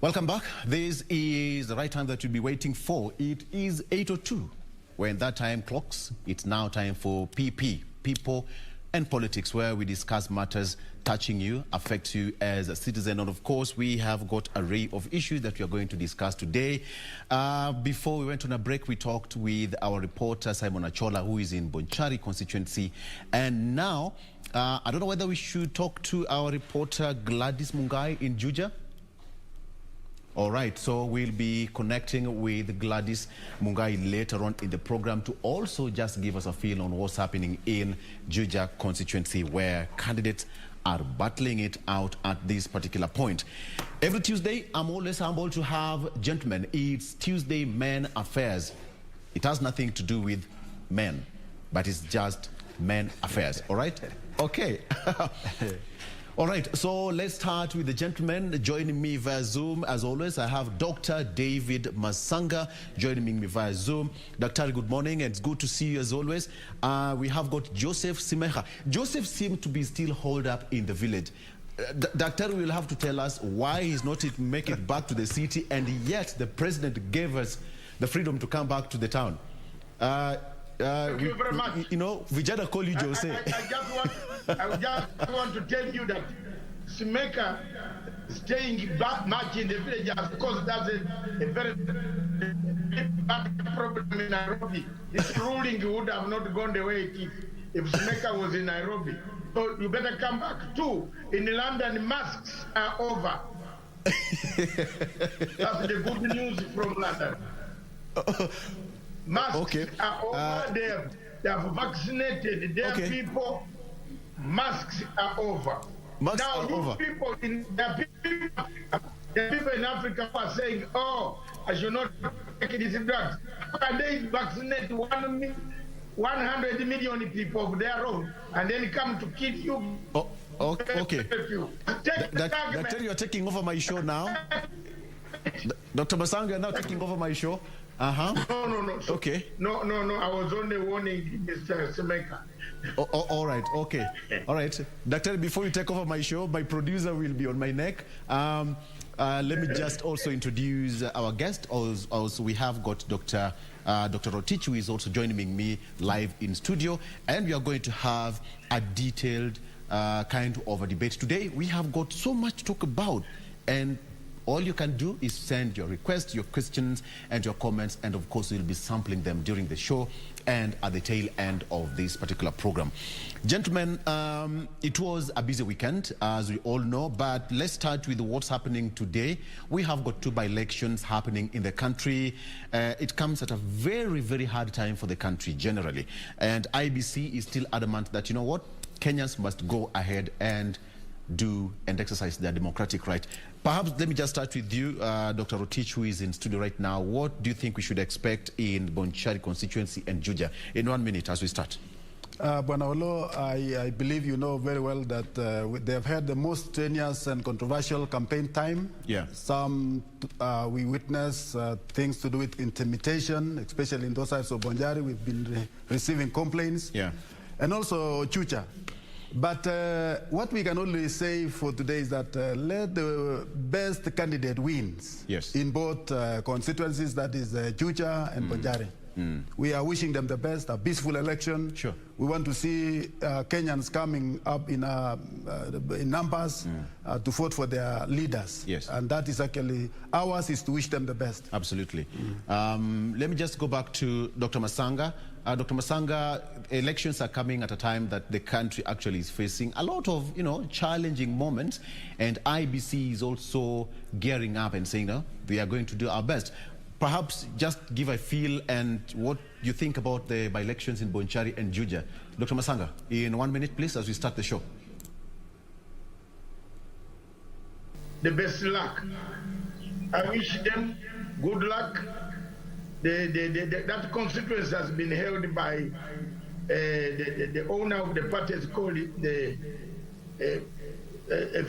Welcome back. This is the right time that you'll be waiting for. It is 8:02. When that time clocks, it's now time for PP, People and Politics, where we discuss matters touching you, affect you as a citizen. And of course, we have got an array of issues that we are going to discuss today. Before we went on a break, we talked with our reporter, Simon Achola, who is in Bonchari constituency. And now, I don't know whether we should talk to our reporter, Gladys Mungai in Juja. All right, so we'll be connecting with Gladys Mungai later on in the program to also just give us a feel on what's happening in Juja constituency, where candidates are battling it out at this particular point. Every Tuesday, I'm always humbled to have gentlemen. It's Tuesday Men Affairs. It has nothing to do with men, but it's just men affairs, all right? Okay. All right, so let's start with the gentlemen. Joining me via Zoom, as always, I have Dr. David Matsanga joining me via Zoom. Dr. Good morning, and it's good to see you as always. We have got Joseph Simekha. Joseph seems to be still holed up in the village. Doctor will have to tell us why he's not making it back to the city, and yet the president gave us the freedom to come back to the town. Thank you very much. You know, Vijana call you Jose. I just want to tell you that Simekha staying back much in the village, of course, that's a very bad problem in Nairobi. This ruling would have not gone the way it is if Simekha was in Nairobi. So you better come back too. In London, masks are over. That's the good news from London. Masks are over. They have vaccinated their people. Masks are over. Masks now, are over. People in the people in Africa are saying, "Oh, I should not take this drugs." Can they vaccinate 100 million people of their own and then come to kill you? Oh, okay. Doctor, you're taking over my show now. Dr. Matsanga, you're now taking over my show. No. Okay. No. I was only warning Mr. Simekha. All right. Okay. All right. Doctor, before you take over my show, my producer will be on my neck. Let me just also introduce our guest. Also, we have got Dr. Rotich, who is also joining me live in studio. And we are going to have a detailed kind of a debate. Today, we have got so much to talk about. And all you can do is send your requests, your questions, and your comments, and of course we'll be sampling them during the show and at the tail end of this particular program. Gentlemen, it was a busy weekend, as we all know, but let's start with what's happening today. We have got 2 by-elections happening in the country. It comes at a very, very hard time for the country generally, and IBC is still adamant that, you know what, Kenyans must go ahead and do and exercise their democratic right. Perhaps let me just start with you, Dr. Rotich, who is in studio right now. What do you think we should expect in Bonchari constituency and Juja? In 1 minute as we start. Bwana Oloo, I believe you know very well that they have had the most strenuous and controversial campaign time. Yeah. Some we witness things to do with intimidation, especially in those sides of Bonchari. We've been receiving complaints. Yeah. And also Chucha. But what we can only say for today is that let the best candidate wins. Yes. In both constituencies, that is Juja and Bonchari. We are wishing them the best, a peaceful election. Sure. We want to see Kenyans coming up in numbers to vote for their leaders. Yes. And that is actually, ours is to wish them the best. Absolutely. Let me just go back to Dr. Matsanga. Dr. Matsanga, elections are coming at a time that the country actually is facing a lot of, challenging moments, and IBC is also gearing up and saying, no, we are going to do our best. Perhaps just give a feel and what you think about the by-elections in Bonchari and Juja. Dr. Matsanga, in 1 minute, please, as we start the show. The best luck. I wish them good luck. That constituency has been held by the owner of the party, is called a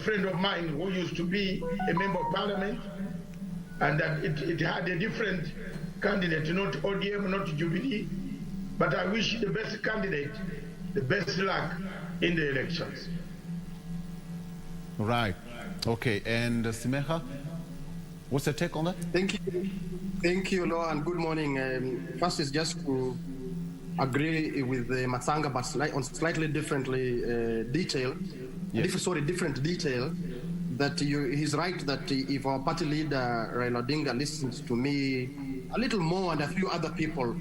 friend of mine who used to be a member of parliament, and that it had a different candidate, not ODM, not Jubilee, but I wish the best candidate the best luck in the elections. Right. Okay. And Simekha? What's your take on that? Thank you, Oloo, and good morning. First is just to agree with Matsanga, but on slightly differently detail. Yes. Different detail. That he's right that if our party leader Raila Odinga listens to me a little more and a few other people,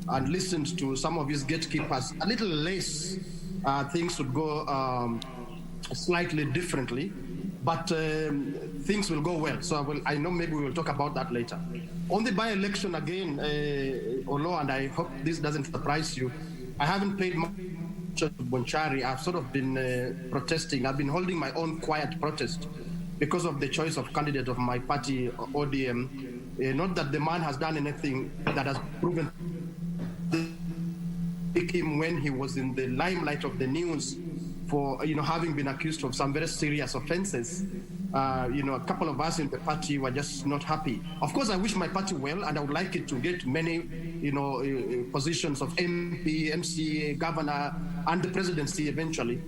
and listens to some of his gatekeepers a little less, things would go slightly differently. But things will go well. So I know maybe we will talk about that later. On the by-election again, Oloo, and I hope this doesn't surprise you, I haven't paid much to Bonchari. I've sort of been protesting. I've been holding my own quiet protest because of the choice of candidate of my party, ODM. Not that the man has done anything that has proven him when he was in the limelight of the news for having been accused of some very serious offenses. A couple of us in the party were just not happy. Of course, I wish my party well, and I would like it to get many positions of MP, MCA, governor, and the presidency eventually.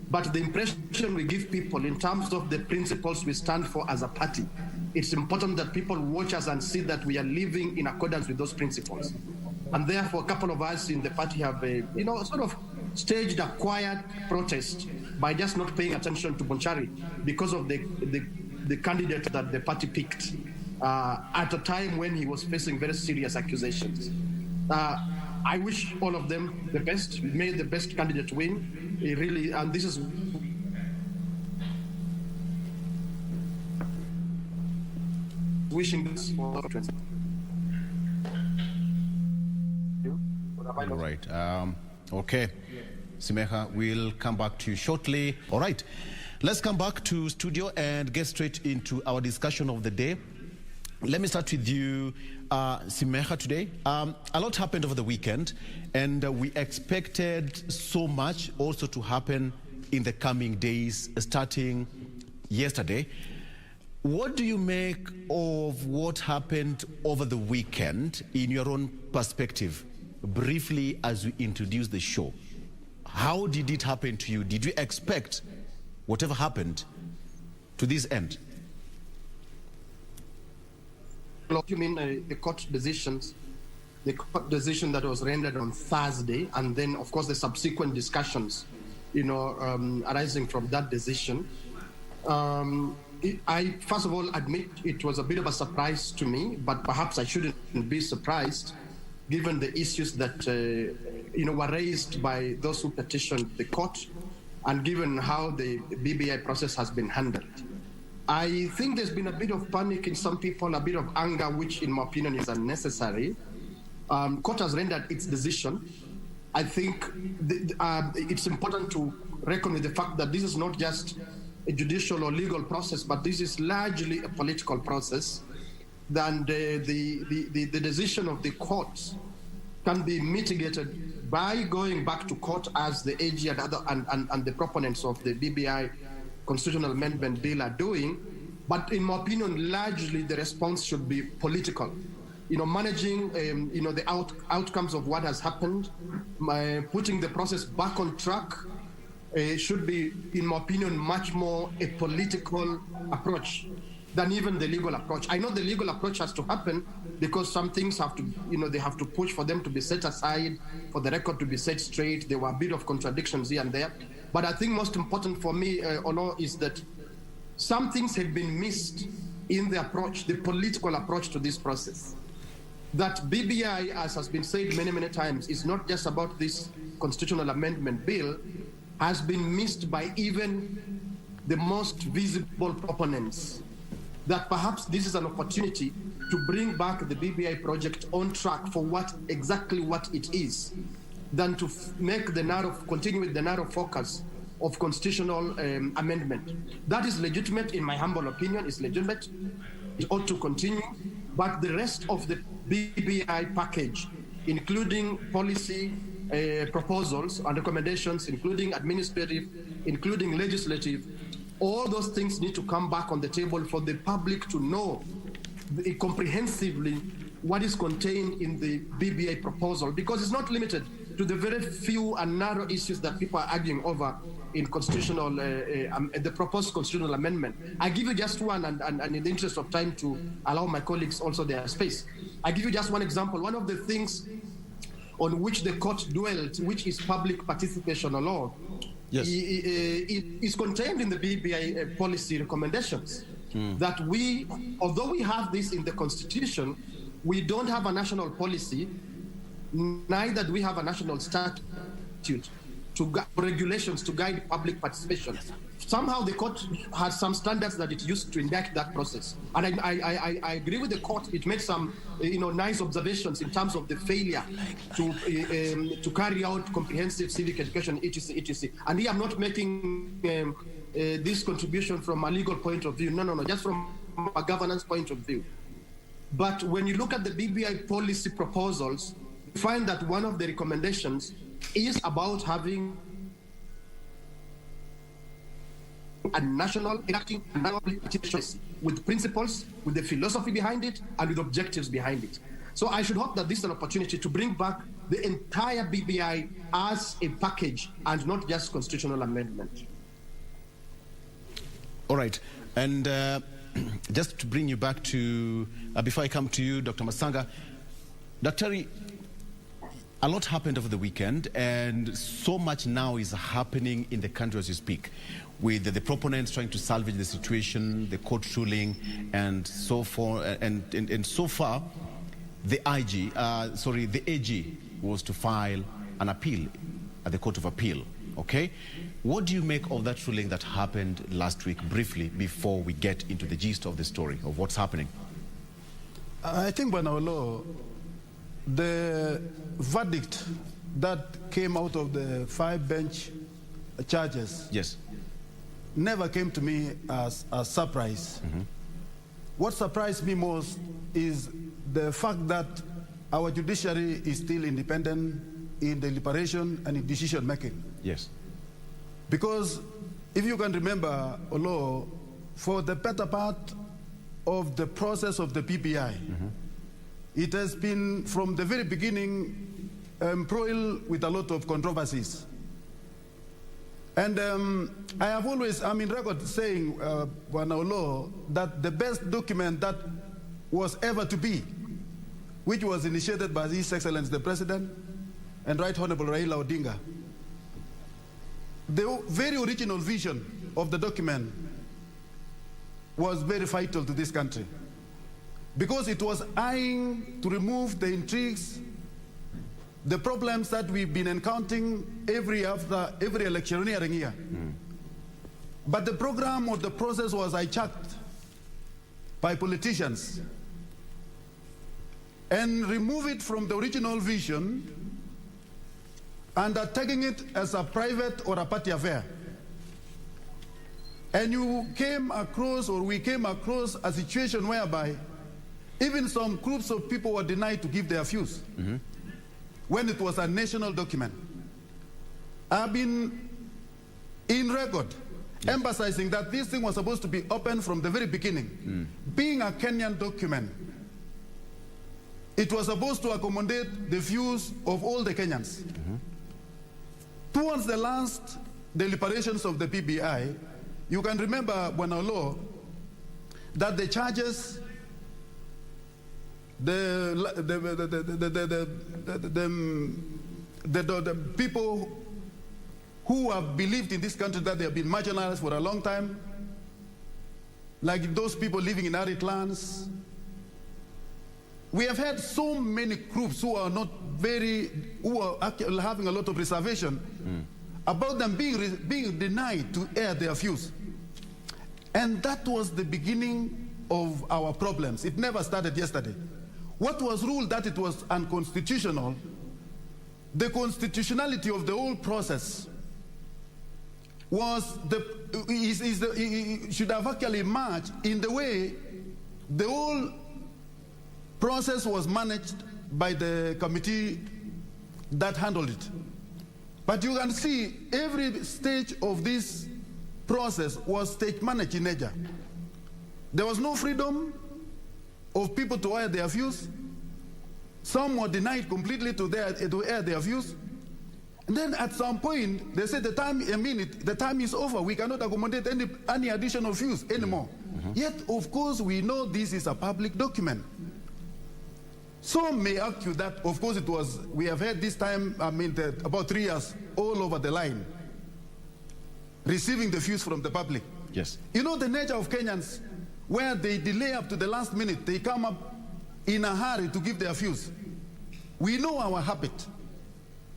But the impression we give people in terms of the principles we stand for as a party, it's important that people watch us and see that we are living in accordance with those principles. And therefore, a couple of us in the party have sort of staged a quiet protest by just not paying attention to Bonchari because of the candidate that the party picked at a time when he was facing very serious accusations. I wish all of them the best. May the best candidate win. Really, and this is wishing this for All right. Okay. Simekha, we'll come back to you shortly. All right. Let's come back to studio and get straight into our discussion of the day. Let me start with you, Simekha, today. A lot happened over the weekend, and we expected so much also to happen in the coming days, starting yesterday. What do you make of what happened over the weekend in your own perspective, briefly as we introduce the show? How did it happen to you? Did you expect whatever happened to this end? You mean the court decisions, the court decision that was rendered on Thursday, and then, of course, the subsequent discussions, arising from that decision. I, first of all, admit it was a bit of a surprise to me, but perhaps I shouldn't be surprised given the issues that, were raised by those who petitioned the court, and given how the BBI process has been handled. I think there's been a bit of panic in some people, a bit of anger, which in my opinion is unnecessary. Court has rendered its decision. I think it's important to reckon with the fact that this is not just a judicial or legal process, but this is largely a political process. Then the decision of the courts can be mitigated by going back to court, as the AG and the proponents of the BBI constitutional amendment bill are doing. But in my opinion, largely the response should be political. Managing the outcomes of what has happened, putting the process back on track, should be, in my opinion, much more a political approach than even the legal approach. I know the legal approach has to happen because some things have to, they have to push for them to be set aside, for the record to be set straight. There were a bit of contradictions here and there. But I think most important for me, Oloo, is that some things have been missed in the approach, the political approach to this process. That BBI, as has been said many, many times, is not just about this constitutional amendment bill, has been missed by even the most visible proponents. That perhaps this is an opportunity to bring back the BBI project on track for exactly what it is, than to make continue with the narrow focus of constitutional amendment. That is legitimate, in my humble opinion, is legitimate. It ought to continue, but the rest of the BBI package, including policy proposals and recommendations, including administrative, including legislative, all those things need to come back on the table for the public to know comprehensively what is contained in the BBI proposal, because it's not limited to the very few and narrow issues that people are arguing over in constitutional, the proposed constitutional amendment. I give you just one, and in the interest of time to allow my colleagues also their space. I give you just one example. One of the things on which the court dwelt, which is public participation law, yes, is contained in the BBI policy recommendations. That we, although we have this in the Constitution, we don't have a national policy, neither do we have a national statute regulations to guide public participation. Somehow the court has some standards that it used to enact that process. And I agree with the court. It made some nice observations in terms of the failure to carry out comprehensive civic education, etc., etc. And here I'm not making this contribution from a legal point of view. No, just from a governance point of view. But when you look at the BBI policy proposals, you find that one of the recommendations is about having a national enacting policy with principles, with the philosophy behind it, and with objectives behind it. So I should hope that this is an opportunity to bring back the entire BBI as a package and not just constitutional amendment. All right. And just to bring you back to, before I come to you, Dr. Matsanga, Dr. A lot happened over the weekend, and so much now is happening in the country as you speak, with the proponents trying to salvage the situation, the court ruling, and so forth. And so far, the AG was to file an appeal at the Court of Appeal. Okay, what do you make of that ruling that happened last week, briefly, before we get into the gist of the story of what's happening? I think, Oloo, the verdict that came out of the 5-bench charges, yes, never came to me as a surprise. What surprised me most is the fact that our judiciary is still independent in deliberation and in decision making. Yes. Because if you can remember, Oloo, for the better part of the process of the PPI, it has been from the very beginning embroiled with a lot of controversies. And I have always, I'm in record saying, Oloo, that the best document that was ever to be, which was initiated by His Excellency the President and Right Honorable Raila Odinga, the very original vision of the document was very vital to this country, because it was eyeing to remove the intrigues, the problems that we've been encountering every electioneering year. But the program or the process was hijacked by politicians and remove it from the original vision and are taking it as a private or a party affair. And you came across, or we came across, a situation whereby even some groups of people were denied to give their views when it was a national document. I've been in record emphasizing that this thing was supposed to be open from the very beginning. Being a Kenyan document, it was supposed to accommodate the views of all the Kenyans. Towards the last deliberations of the PBI, you can remember, Oloo, that the charges, the people who have believed in this country that they have been marginalized for a long time, like those people living in arid lands. We have had so many groups who are who are actually having a lot of reservation about them being denied to air their views. And that was the beginning of our problems. It never started yesterday. What was ruled that it was unconstitutional, the constitutionality of the whole process should have actually matched in the way the whole process was managed by the committee that handled it. But you can see every stage of this process was stage managed in nature. There was no freedom of people to air their views. Some were denied completely to air their views. And then at some point, they said the time is over. We cannot accommodate any additional views anymore. Yet, of course, we know this is a public document. Some may argue that, of course, we have had this time, about 3 years, all over the line, receiving the views from the public. Yes. You know the nature of Kenyans, where they delay up to the last minute, they come up in a hurry to give their views. We know our habit.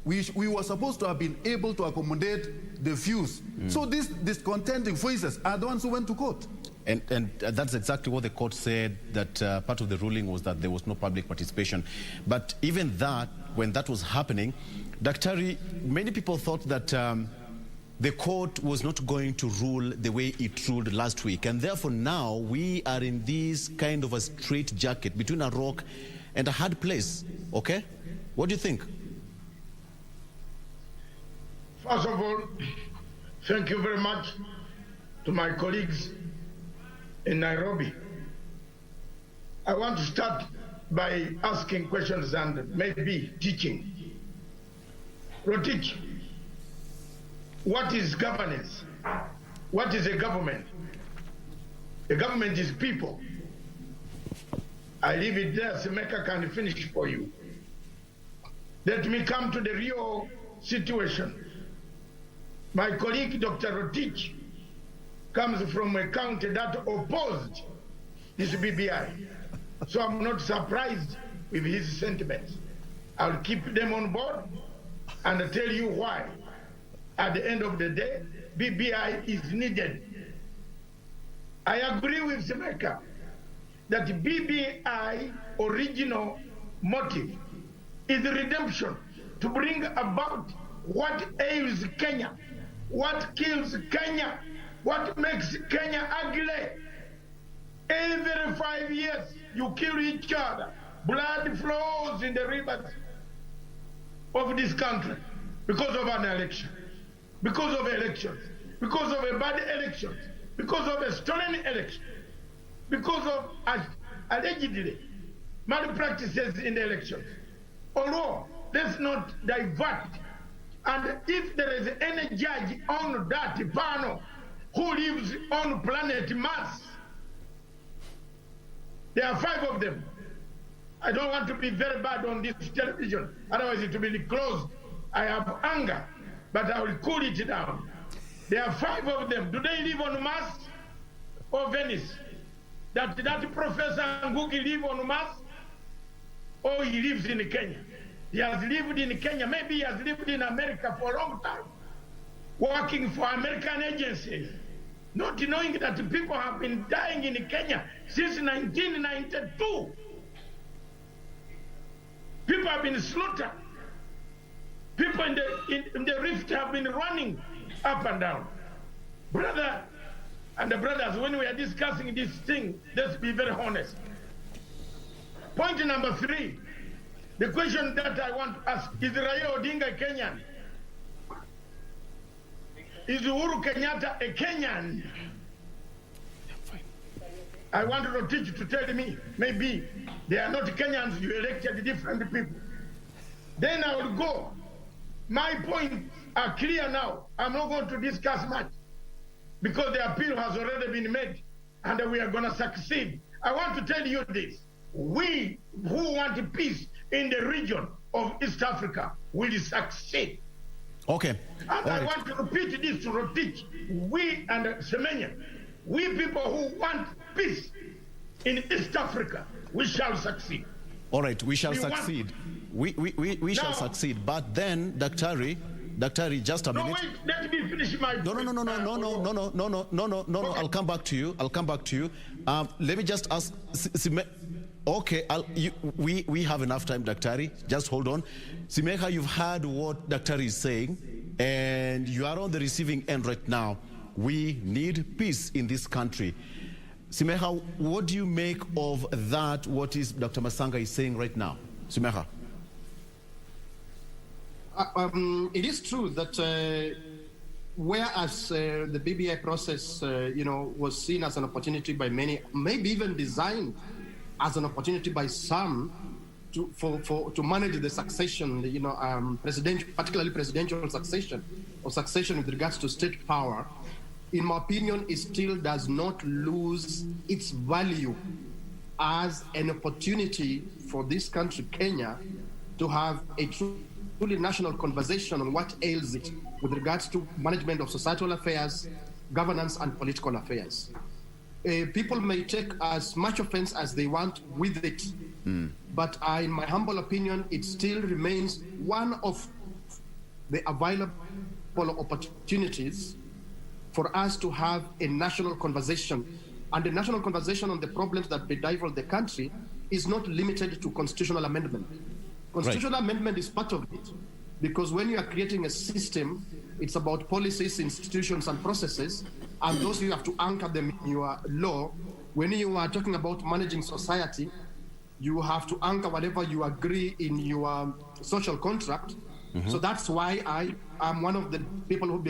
We were supposed to have been able to accommodate the views. So these discontenting voices are the ones who went to court. And that's exactly what the court said, that part of the ruling was that there was no public participation. But even that, when that was happening, Daktari, many people thought that the court was not going to rule the way it ruled last week. And therefore now we are in this kind of a straitjacket between a rock and a hard place, okay? What do you think? First of all, thank you very much to my colleagues in Nairobi. I want to start by asking questions and maybe teaching. Rotich, what is governance? What is a government? A government is people. I leave it there, Simekha can finish for you. Let me come to the real situation. My colleague, Dr. Rotich, comes from a county that opposed this BBI. So I'm not surprised with his sentiments. I'll keep them on board and tell you why. At the end of the day, BBI is needed. I agree with Simekha that BBI original motive is redemption, to bring about what ails Kenya, what kills Kenya, what makes Kenya ugly. Every 5 years, you kill each other. Blood flows in the rivers of this country because of an election, because of elections, because of a bad election, because of a stolen election, because of allegedly malpractices in the elections. Although, let's not divert. And if there is any judge on that panel who lives on planet Mars, there are 5 of them. I don't want to be very bad on this television, otherwise it will be closed. I have anger, but I will cool it down. There are 5 of them. Do they live on Mars or Venice? That Professor Ngugi live on Mars, or he lives in Kenya? He has lived in Kenya, maybe he has lived in America for a long time, working for American agencies, not knowing that people have been dying in Kenya since 1992. People have been slaughtered. People in the rift have been running up and down. Brother and the brothers, when we are discussing this thing, let's be very honest. Point number 3, the question that I want to ask, is Raila Odinga Kenyan? Is Uhuru Kenyatta a Kenyan? I want Rotich to tell me, maybe they are not Kenyans, you elected different people. Then I will go. My points are clear now. I'm not going to discuss much because the appeal has already been made and we are going to succeed. I want to tell you this. We who want peace in the region of East Africa will succeed. Okay. And I want to repeat this to Rotich. We and Semenya, we people who want peace in East Africa, we shall succeed. All right, we shall succeed. We shall succeed. But then, Daktari, just a minute. No, wait, let me finish my point. No. I'll come back to you. Let me just ask. Okay, we have enough time, Daktari. Just hold on. Simekha, you've heard what Daktari is saying, and you are on the receiving end right now. We need peace in this country. Simekha, what do you make of that, what is Dr. Matsanga is saying right now? Simekha. It is true that whereas the BBI process, was seen as an opportunity by many, maybe even designed as an opportunity by some to manage the succession, particularly presidential succession or succession with regards to state power, in my opinion, it still does not lose its value as an opportunity for this country, Kenya, to have a truly national conversation on what ails it with regards to management of societal affairs, governance, and political affairs. People may take as much offense as they want with it, but in my humble opinion, it still remains one of the available opportunities for us to have a national conversation. And the national conversation on the problems that bedevil the country is not limited to constitutional amendment. Constitutional amendment is part of it, because when you are creating a system, it's about policies, institutions, and processes, and those you have to anchor them in your law. When you are talking about managing society, you have to anchor whatever you agree in your social contract. So that's why I am one of the people who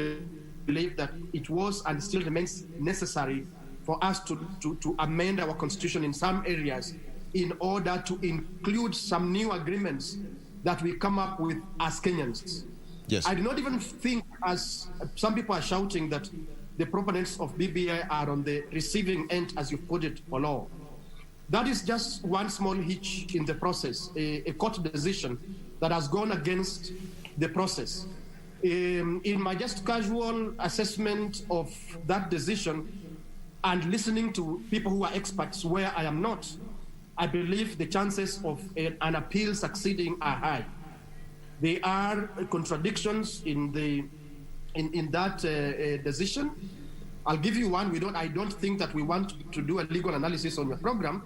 believe that it was and still remains necessary for us to amend our constitution in some areas in order to include some new agreements that we come up with as Kenyans. Yes. I do not even think, as some people are shouting, that the proponents of BBI are on the receiving end, as you put it, Oloo. That is just one small hitch in the process, a court decision that has gone against the process. In my just casual assessment of that decision and listening to people who are experts where I am not, I believe the chances of an appeal succeeding are high. There are contradictions in that decision. I'll give you one. I don't think that we want to do a legal analysis on your program,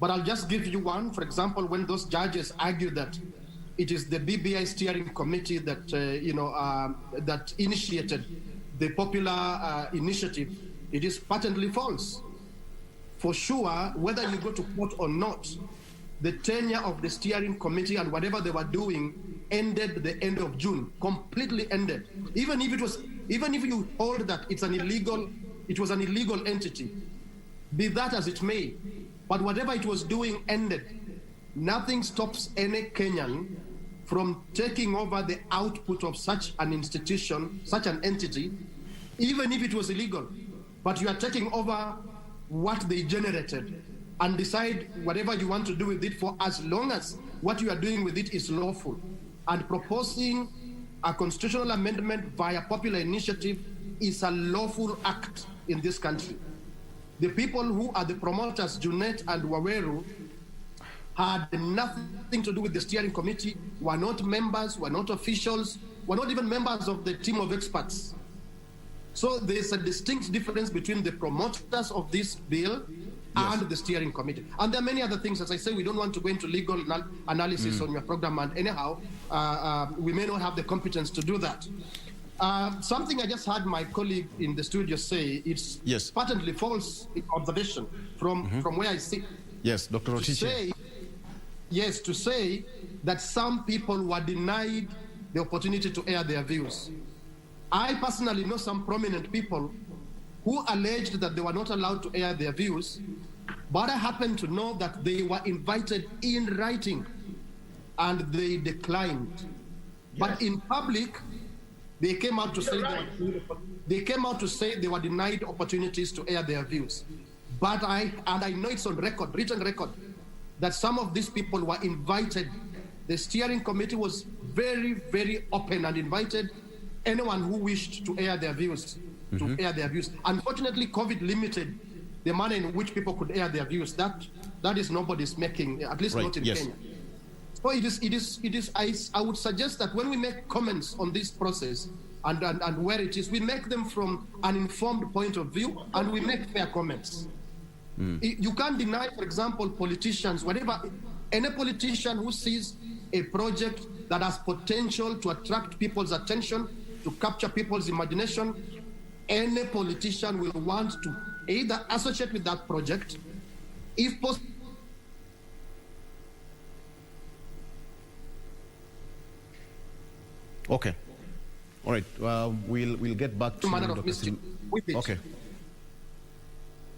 but I'll just give you one. For example, when those judges argue that it is the BBI steering committee that that initiated the popular initiative, it is patently false. For sure, whether you go to court or not, the tenure of the steering committee and whatever they were doing ended the end of June, completely ended. Even if you hold that it was an illegal entity, be that as it may, but whatever it was doing ended. Nothing stops any Kenyan from taking over the output of such an institution, such an entity, even if it was illegal. But you are taking over what they generated and decide whatever you want to do with it for as long as what you are doing with it is lawful. And proposing a constitutional amendment via popular initiative is a lawful act in this country. The people who are the promoters, Junet and Waweru, had nothing to do with the steering committee, were not members, were not officials, were not even members of the team of experts. So there's a distinct difference between the promoters of this bill and the steering committee. And there are many other things. As I say, we don't want to go into legal analysis on your program, and anyhow, we may not have the competence to do that. Something I just heard my colleague in the studio say, it's patently false observation from where I sit. Yes, Dr. Rotich. To say that some people were denied the opportunity to air their views. I personally know some prominent people who alleged that they were not allowed to air their views, but I happen to know that they were invited in writing and they declined. Yes. But in public, they came out to say they were denied opportunities to air their views. But I know it's on record, written record, that some of these people were invited. The steering committee was very, very open and invited anyone who wished to air their views to air their views. Unfortunately, COVID limited the manner in which people could air their views. That is nobody's making, at least not in Kenya. So I would suggest that when we make comments on this process and where it is, we make them from an informed point of view and we make fair comments. You can't deny, for example, politicians, any politician who sees a project that has potential to attract people's attention, to capture people's imagination, any politician will want to either associate with that project, if possible. Okay. All right. We'll get back to Dr. Okay.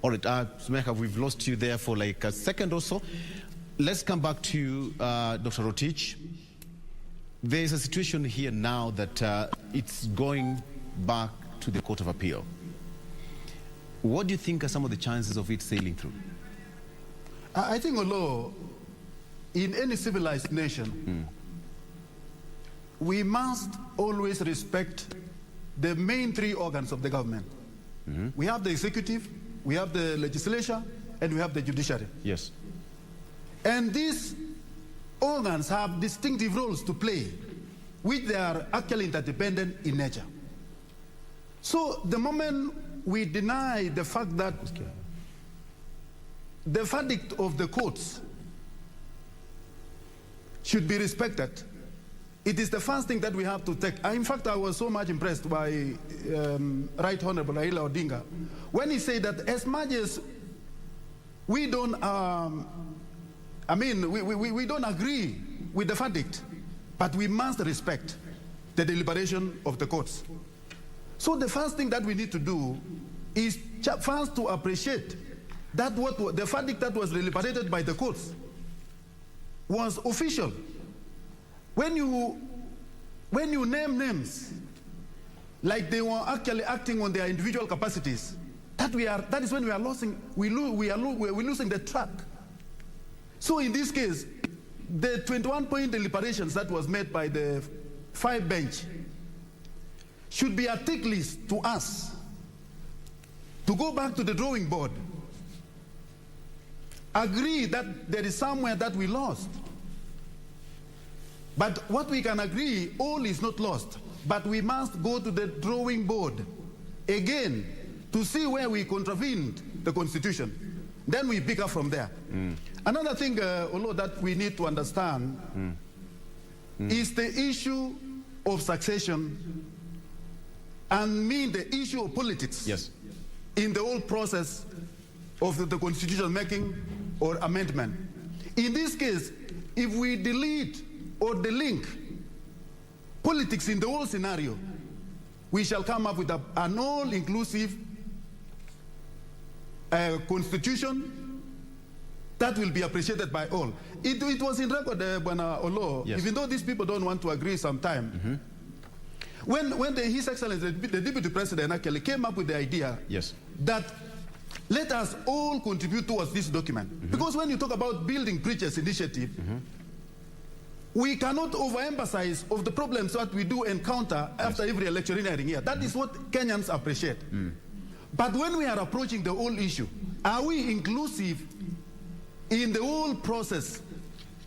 All right, Simekha, we've lost you there for like a second or so. let's come back to Dr. Rotich. There is a situation here now that it's going back to the Court of Appeal. What do you think are some of the chances of it sailing through? I think, Oloo, in any civilized nation, we must always respect the main three organs of the government. We have the executive, we have the legislature, and we have the judiciary. Yes. And these organs have distinctive roles to play, which they are actually interdependent in nature. So the moment we deny the fact that the verdict of the courts should be respected, it is the first thing that we have to take. In fact, I was so much impressed by Right Honorable Raila Odinga when he said that as much as we don't, we don't agree with the verdict, but we must respect the deliberation of the courts. So the first thing that we need to do is first to appreciate that the verdict that was deliberated by the courts was official. When you name names like they were actually acting on their individual capacities, that is when we're losing the track. So in this case, the 21-point deliberations that was made by the 5 bench should be a tick list to us to go back to the drawing board, agree that there is somewhere that we lost. But what we can agree, all is not lost, but we must go to the drawing board again to see where we contravened the Constitution. Then we pick up from there. Another thing, Oloo, that we need to understand is the issue of succession and the issue of politics in the whole process of the constitution making or amendment. In this case, if we delete or delink politics in the whole scenario, we shall come up with an all-inclusive constitution that will be appreciated by all. It was in record, Oloo, even though these people don't want to agree sometime. When His Excellency, the Deputy President, actually came up with the idea that let us all contribute towards this document. Because when you talk about building bridges initiative, we cannot overemphasize of the problems that we do encounter after every electioneering year. That is what Kenyans appreciate. But when we are approaching the whole issue, are we inclusive in the whole process,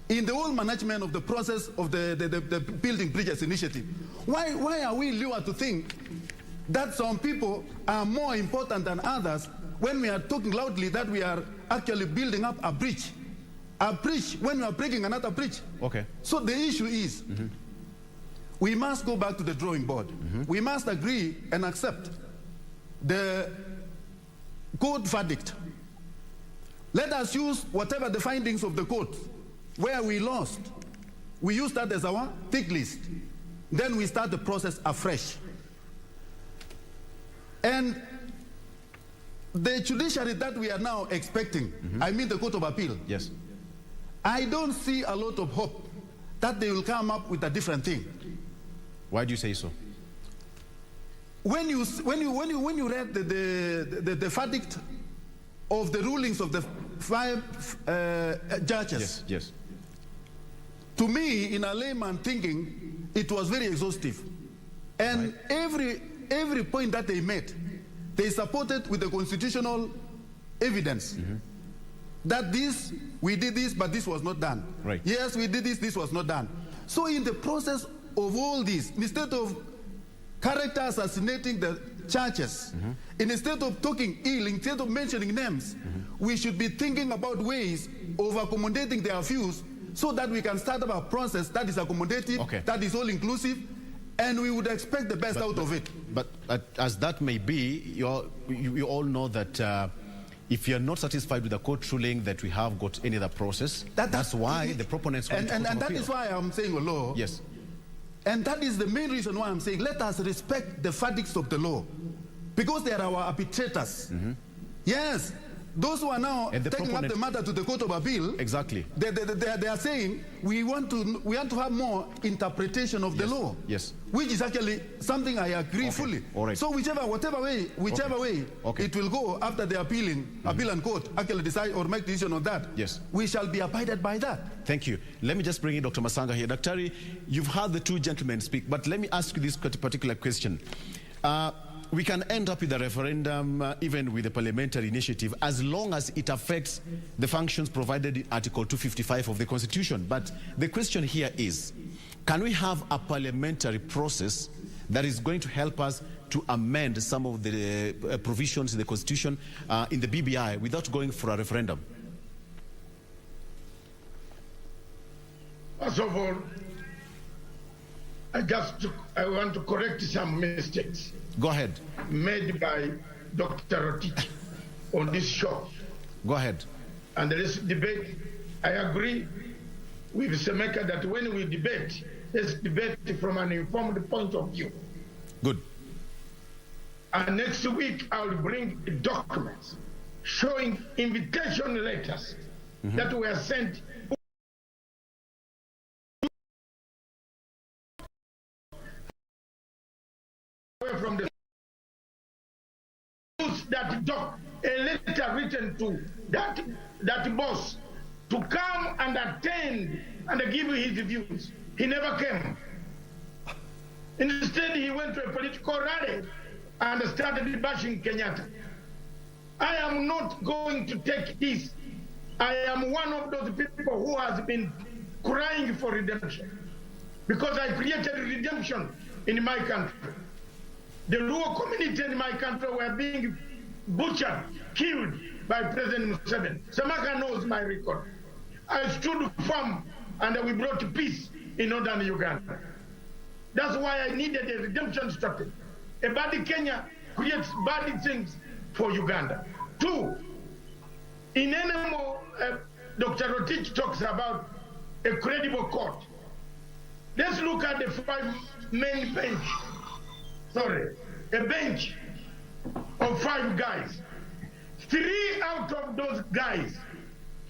in the whole management of the process of the Building Bridges initiative? Why are we lured to think that some people are more important than others when we are talking loudly that we are actually building up a bridge when we are breaking another bridge? Okay. So the issue is we must go back to the drawing board. We must agree and accept the court verdict. Let us use whatever the findings of the court where we lost. We use that as our tick list. Then we start the process afresh. And the judiciary that we are now expecting, I mean the Court of Appeal, I don't see a lot of hope that they will come up with a different thing. Why do you say so? When you read the verdict of the rulings of the 5 judges, to me, in a layman thinking, it was very exhaustive. And every point that they made, they supported with the constitutional evidence. That we did this, but this was not done. Yes, we did this was not done. So in the process of all this, instead of character assassinating the churches, instead of talking ill, instead of mentioning names, we should be thinking about ways of accommodating their views so that we can start up a process that is accommodative, that is all-inclusive, and we would expect the best out of it. But as that may be, you all know that if you're not satisfied with the court ruling that we have got any other process, that's why the proponents want to and that is why I'm saying, Oloo, and that is the main reason why I'm saying let us respect the verdicts of the law, because they are our arbitrators. Yes, Those who are now taking up the matter to the Court of Appeal, exactly, they are saying we want to have more interpretation of the law. Yes. Which is actually something I agree fully. All right. So whichever way it will go after the appeal court actually decide or make decision on that. Yes. We shall be abided by that. Thank you. Let me just bring in Dr. Matsanga here. Daktari, you've heard the two gentlemen speak, but let me ask you this particular question. We can end up with a referendum, even with a parliamentary initiative, as long as it affects the functions provided in Article 255 of the Constitution. But the question here is, can we have a parliamentary process that is going to help us to amend some of the provisions in the Constitution, in the BBI, without going for a referendum? First of all, I want to correct some mistakes. Go ahead. Made by Dr. Rotich on this show. Go ahead. And this debate, I agree with Simekha that when we debate, let's debate from an informed point of view. Good. And next week, I will bring documents showing invitation letters that were sent from the a letter written to that boss to come and attend and give his views. He never came. Instead, he went to a political rally and started bashing Kenyatta. I am not going to take this. I am one of those people who has been crying for redemption because I created redemption in my country. The Luo community in my country were being butchered, killed by President Museveni. Simekha knows my record. I stood firm and we brought peace in northern Uganda. That's why I needed a redemption strategy. A bad Kenya creates bad things for Uganda. Two, in NMO, Dr. Rotich talks about a credible court. Let's look at the five-man bench. Sorry, a bench of 5 guys. 3 out of those guys,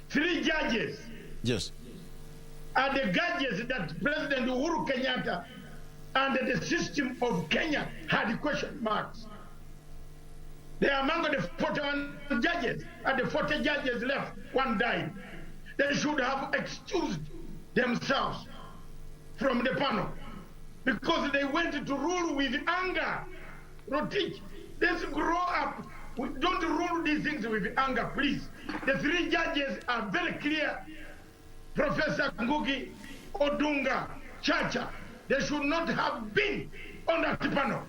3 judges, yes, are the judges that President Uhuru Kenyatta and the system of Kenya had question marks. They are among the 41 judges, and the 40 judges left, 1 died. They should have excused themselves from the panel because they went to rule with anger. Rotich, let's grow up. We don't rule these things with anger, please. The 3 judges are very clear. Professor Ngugi, Odunga, Chacha, they should not have been on that panel.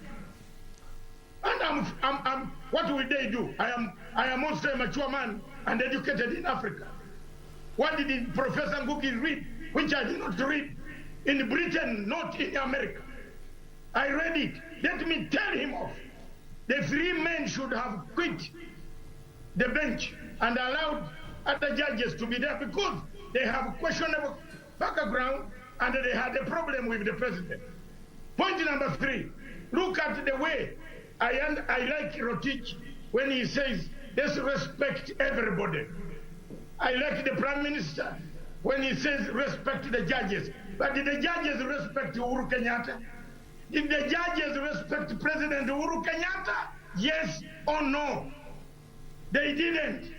And what will they do? I am also a mature man and educated in Africa. What did Professor Ngugi read, which I did not read in Britain, not in America? I read it. Let me tell him off. The 3 men should have quit the bench and allowed other judges to be there because they have questionable background and they had a problem with the president. Point number 3, look at the way I like Rotich when he says, let's respect everybody. I like the Prime Minister when he says, respect the judges. But did the judges respect Uhuru Kenyatta? Did the judges respect President Uhuru Kenyatta? Yes or no? They didn't.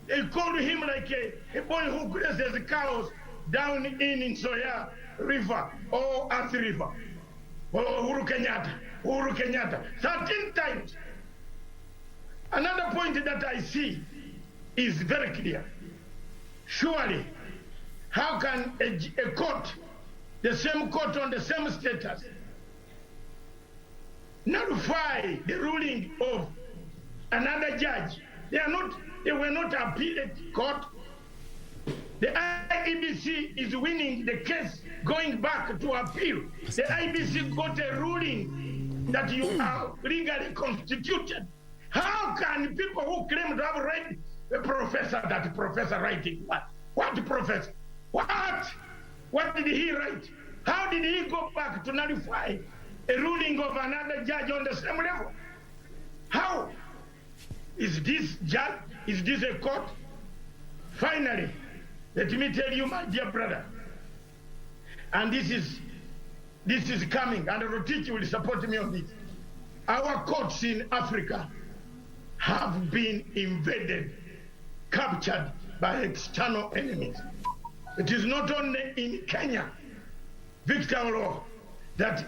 They called him like a boy who grazes cows down in Nsoya River or Earth River. Uhuru Kenyatta, 13 times. Another point that I see is very clear. Surely, how can a court, the same court on the same status, nullify the ruling of another judge? They were not appealed court. The IEBC is winning the case going back to appeal. The IEBC got a ruling that you are legally constituted. How can people who claim to have read the professor, that professor writing what? What professor? What did he write? How did he go back to nullify a ruling of another judge on the same level? How? Is this judge? Is this a court? Finally, let me tell you, my dear brother, and this is coming, and Rotich will support me on this. Our courts in Africa have been invaded, captured by external enemies. It is not only in Kenya, Victor Oloo, that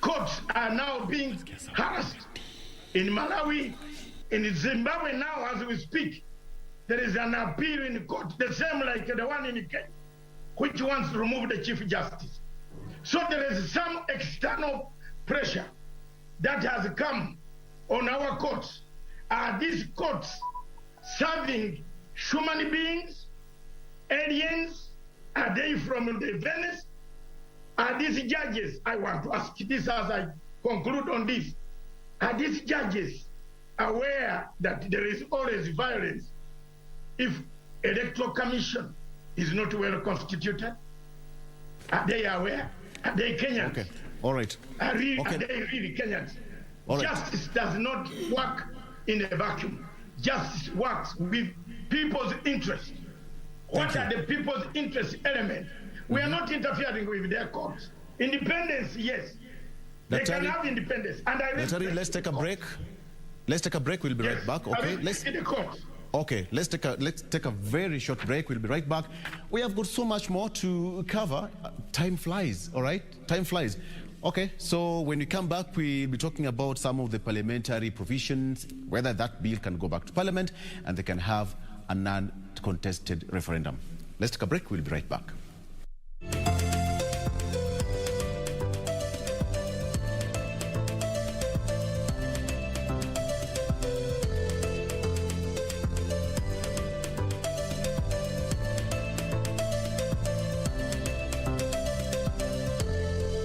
courts are now being harassed. In Malawi, in Zimbabwe now as we speak, there is an appeal in court, the same like the one in Kenya, which wants to remove the Chief Justice. So there is some external pressure that has come on our courts. Are these courts serving human beings, aliens? Are they from the Venice? Are these judges, I want to ask this as I conclude on this, are these judges aware that there is always violence if electoral commission is not well constituted? Are they aware? Are they Kenyans? Okay, all right. Are they really Kenyans? All right. Justice does not work in a vacuum. Justice works with people's interest. What are the people's interest elements? We are not interfering with their courts. Independence, yes. They can have independence. And I let's take a break. Let's take a break. We'll be right back. Okay. Let's take a very short break. We'll be right back. We have got so much more to cover. Time flies. All right. Time flies. Okay. So when we come back, we'll be talking about some of the parliamentary provisions, whether that bill can go back to Parliament and they can have a non-contested referendum. Let's take a break. We'll be right back.